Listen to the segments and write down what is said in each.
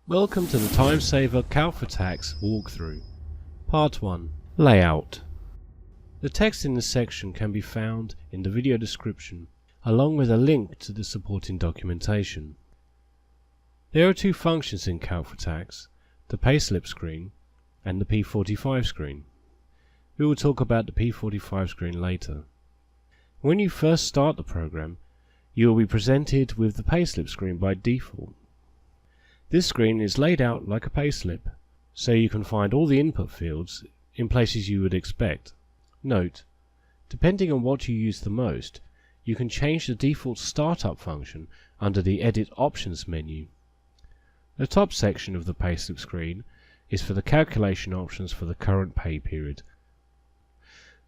Welcome to the Timesaver Calc for Tax walkthrough. Part 1. Layout. The text in this section can be found in the video description, along with a link to the supporting documentation. There are two functions in Calc for Tax, the Payslip Screen and the P45 screen. We will talk about the P45 screen later. When you first start the program, you will be presented with the Payslip screen by default. This screen is laid out like a payslip, so you can find all the input fields in places you would expect. Note, depending on what you use the most, you can change the default startup function under the Edit Options menu. The top section of the Payslip screen is for the calculation options for the current pay period.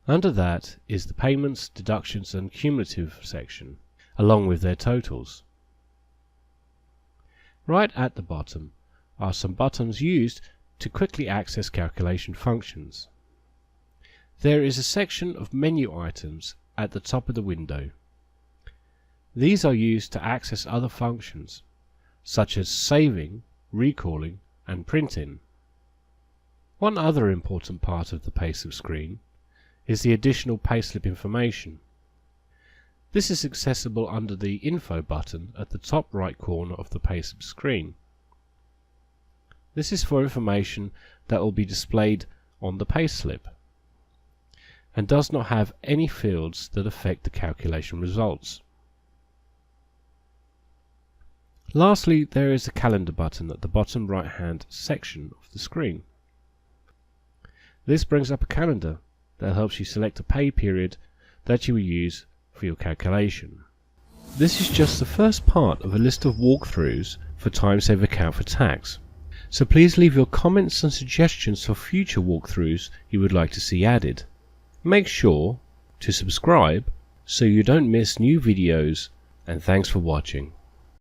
Under that is the Payments, Deductions and Cumulative section, along with their totals. Right at the bottom are some buttons used to quickly access calculation functions. There is a section of menu items at the top of the window. These are used to access other functions, such as saving, recalling, and printing. One other important part of the Payslip screen is the additional Payslip information. This is accessible under the Info button at the top right corner of the Payslip screen. This is for information that will be displayed on the payslip and does not have any fields that affect the calculation results. Lastly, there is a Calendar button at the bottom right hand section of the screen. This brings up a calendar that helps you select a pay period that you will use for your calculation. This is just the first part of a list of walkthroughs for Timesaver Calc for Tax, so please leave your comments and suggestions for future walkthroughs you would like to see added. Make sure to subscribe so you don't miss new videos, and thanks for watching.